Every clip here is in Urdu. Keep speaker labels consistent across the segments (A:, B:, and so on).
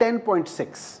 A: 10.6।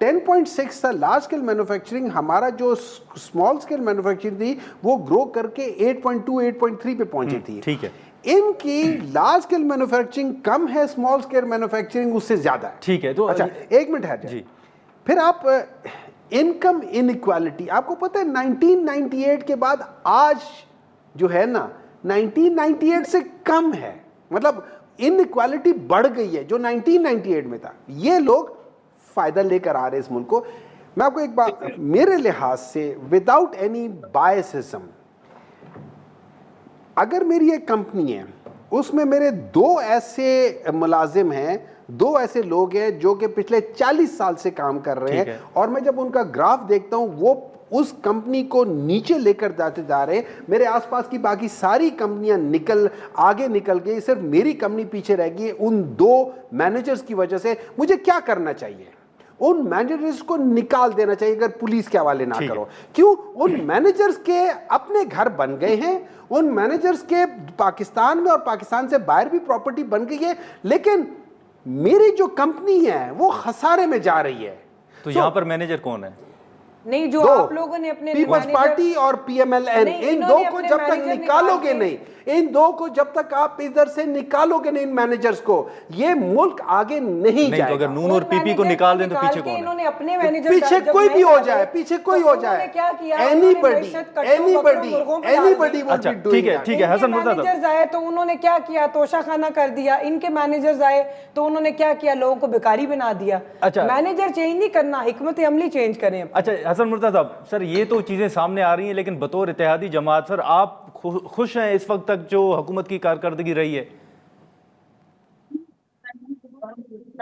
A: 10.6 تھا لارج اسکیل مینوفیکچرنگ. ہمارا جو اسمال اسکیل مینوفیکچرنگ تھی وہ گرو کر کے 8.2 8.3 پہ پہنچی تھی.
B: ٹھیک ہے.
A: ان کی لارج اسکیل مینوفیکچرنگ کم ہے, اسمال اسکیل مینوفیکچرنگ اس سے زیادہ ہے.
B: ٹھیک ہے. تو
A: اچھا ایک منٹ ہے جی. پھر آپ انکم انیکوالٹی, آپ کو پتہ ہے 1998 کے بعد آج جو ہے نا 1998 سے کم ہے, مطلب انیکوالٹی بڑھ گئی ہے جو 1998 میں تھا. یہ لوگ فائدہ لے کر آ رہے اس ملک کو. میں آپ کو ایک بات میرے لحاظ سے وداؤٹ اینی بائسزم, اگر میری ایک کمپنی ہے اس میں میرے 2 ایسے ملازم ہیں, 2 ایسے لوگ ہیں جو کہ پچھلے 40 سال سے کام کر رہے ہیں, اور میں جب ان کا گراف دیکھتا ہوں وہ اس کمپنی کو نیچے لے کر جاتے جا رہے ہیں. میرے آس پاس کی باقی ساری کمپنیاں آگے نکل گئی, صرف میری کمپنی پیچھے رہ گئی ان 2 مینیجرز کی وجہ سے. مجھے کیا کرنا چاہیے؟ ان مینیجرز کو نکال دینا چاہیے اگر پولیس کے حوالے نہ کرو. کیوں؟ ان مینیجرز کے اپنے گھر بن گئے ہیں, ان مینیجرز کے پاکستان میں اور پاکستان سے باہر بھی پراپرٹی بن گئی ہے, لیکن میری جو کمپنی ہے وہ خسارے میں جا رہی ہے.
B: تو یہاں پر مینیجر کون ہے؟
C: نہیں, جو آپ لوگوں نے اپنے
A: پیپلز پارٹی اور پی ایم ایل این, ان 2 کو جب تک نکالو گے نہیں, ان 2 کو جب تک آپ ادھر سے نکالو گے نہیں ان مینیجرز کو, یہ ملک آگے نہیں جائے گا.
B: تو اگر نون اور پی پی کو نکال دیں تو پیچھے کون ہے؟
C: انہوں نے اپنے مینیجر,
A: پیچھے کوئی بھی ہو جائے, پیچھے کوئی ہو جائے, anybody
B: اچھا ٹھیک ہے. ٹھیک ہے حسن مرتضی
C: مینیجرز آئے تو انہوں نے کیا کیا؟ توشہ خانہ کر دیا. ان کے مینیجرز آئے تو انہوں نے کیا کیا؟ لوگوں کو بیکاری بنا دیا. مینیجر چینج نہیں کرنا, حکمت عملی چینج کریں.
B: اچھا حسن مرتضی سر, یہ تو چیزیں سامنے آ رہی ہیں, لیکن بطور اتحادی جماعت سر آپ خوش ہیں اس وقت تک جو حکومت کی کارکردگی رہی ہے؟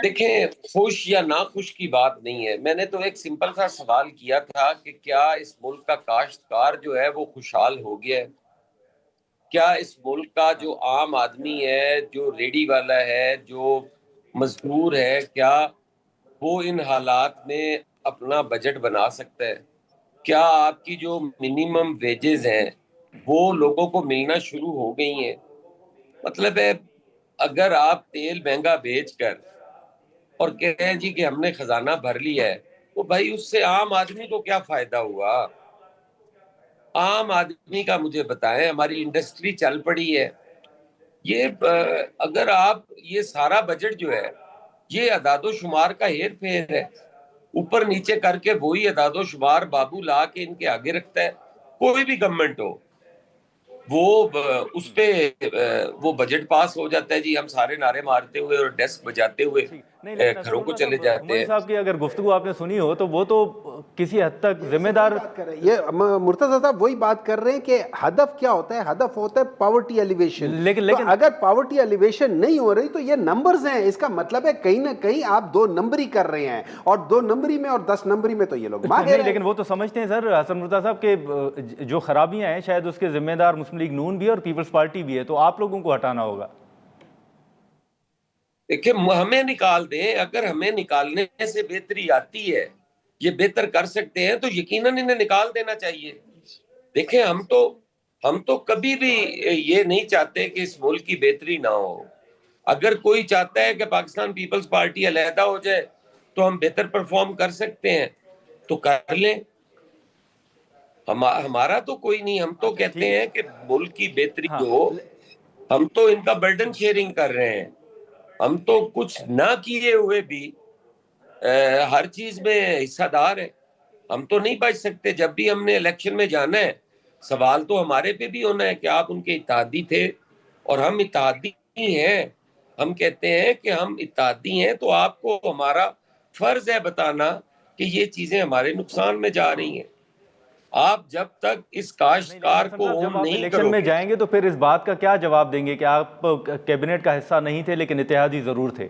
D: دیکھیں, خوش یا ناخوش کی بات نہیں ہے. میں نے تو ایک سمپل سا سوال کیا تھا کہ کیا اس ملک کا کاشتکار جو ہے وہ خوشحال ہو گیا ہے؟ کیا اس ملک کا جو عام آدمی ہے, جو ریڈی والا ہے, جو مزدور ہے, کیا وہ ان حالات میں اپنا بجٹ بنا سکتا ہے؟ کیا آپ کی جو منیمم ویجز ہیں وہ لوگوں کو ملنا شروع ہو گئی ہیں؟ مطلب ہے اگر آپ تیل مہنگا بیچ کر اور کہیں جی کہ ہم نے خزانہ بھر لیا ہے, تو بھائی اس سے عام آدمی کو کیا فائدہ ہوا؟ عام آدمی کا مجھے بتائیں. ہماری انڈسٹری چل پڑی ہے. یہ اگر آپ یہ سارا بجٹ جو ہے یہ اعداد و شمار کا ہیر پھیر ہے, اوپر نیچے کر کے وہی اعداد و شمار بابو لا کے ان کے آگے رکھتا ہے. کوئی بھی گورنمنٹ ہو وہ اس پہ وہ بجٹ پاس ہو جاتا ہے جی, ہم سارے نعرے مارتے ہوئے اور ڈیسک بجاتے ہوئے گھروں کو چلے جاتے ہیں.
B: صاحب کی اگر گفتگو آپ نے سنی ہو تو وہ تو کسی حد تک ذمہ دار,
A: یہ مرتضی صاحب وہی بات کر رہے ہیں کہ ہدف کیا ہوتا ہے؟ ہدف ہوتا ہے پاورٹی ایلیویشن. لیکن اگر پاورٹی ایلیویشن نہیں ہو رہی تو یہ نمبرز ہیں, اس کا مطلب ہے کہیں نہ کہیں آپ 2 نمبری کر رہے ہیں, اور 2 نمبری میں اور 10 نمبری میں تو یہ لوگ ماہر ہیں.
B: لیکن وہ تو سمجھتے ہیں سر حسن مرتضی صاحب کہ جو خرابیاں ہیں شاید اس کے ذمہ دار مسلم لیگ نون بھی اور پیپلز پارٹی بھی ہے, تو آپ لوگوں کو ہٹانا ہوگا.
D: دیکھیں, ہمیں نکال دیں, اگر ہمیں نکالنے سے بہتری آتی ہے, یہ بہتر کر سکتے ہیں, تو یقیناً انہیں نکال دینا چاہیے. دیکھیں, ہم تو کبھی بھی یہ نہیں چاہتے کہ اس ملک کی بہتری نہ ہو. اگر کوئی چاہتا ہے کہ پاکستان پیپلز پارٹی علیحدہ ہو جائے تو ہم بہتر پرفارم کر سکتے ہیں تو کر لیں, ہمارا تو کوئی نہیں. ہم تو کہتے ہیں کہ ملک کی بہتری ہو, ہم تو ان کا برڈن شیئرنگ کر رہے ہیں. ہم تو کچھ نہ کیے ہوئے بھی ہر چیز میں حصہ دار ہیں. ہم تو نہیں بچ سکتے. جب بھی ہم نے الیکشن میں جانا ہے, سوال تو ہمارے پہ بھی ہونا ہے کہ آپ ان کے اتحادی تھے اور ہم اتحادی ہیں. ہم کہتے ہیں کہ ہم اتحادی ہیں, تو آپ کو ہمارا فرض ہے بتانا کہ یہ چیزیں ہمارے نقصان میں جا رہی ہیں. آپ جب تک اس کاشتکار کو
B: جب آپ
D: نہیں
B: الیکشن
D: کرو
B: میں جائیں گے تو پھر اس بات کا کیا جواب دیں گے کہ آپ کیبنٹ کا حصہ نہیں تھے لیکن اتحادی ضرور تھے؟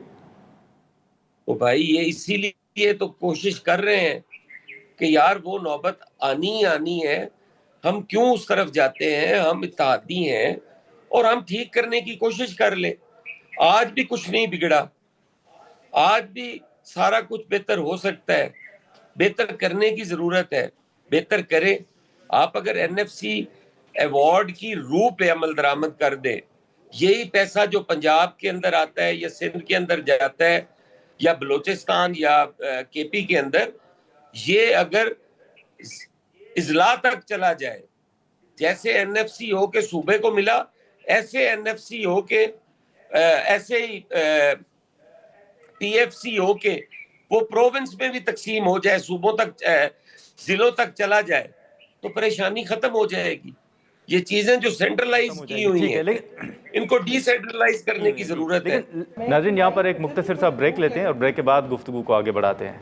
D: تو بھائی یہ اسی لیے تو کوشش کر رہے ہیں کہ یار وہ نوبت آنی ہے. ہم کیوں اس طرف جاتے ہیں؟ ہم اتحادی ہیں اور ہم ٹھیک کرنے کی کوشش کر لیں. آج بھی کچھ نہیں بگڑا, آج بھی سارا کچھ بہتر ہو سکتا ہے. بہتر کرنے کی ضرورت ہے, بہتر کرے. آپ اگر این ایف سی ایوارڈ کی روح پہ عمل درآمد کر دیں, یہی پیسہ جو پنجاب کے اندر آتا ہے یا سندھ کے اندر جاتا ہے یا بلوچستان یا کے پی کے اندر یہ اگر اضلاع تک چلا جائے، جیسے این ایف سی ہو کے صوبے کو ملا، ایسے این ایف سی ہو کے ایسے ہی پی ایف سی ہو کے وہ پروونس میں بھی تقسیم ہو جائے، صوبوں تک ضلعوں تک چلا جائے تو پریشانی ختم ہو جائے گی. یہ چیزیں جو سینٹرلائز کی ہوئی ہیں ان کو ڈی سینٹرلائز کرنے کی ضرورت ہے.
B: ناظرین یہاں پر ایک مختصر سا بریک لیتے ہیں اور بریک کے بعد گفتگو کو آگے بڑھاتے ہیں.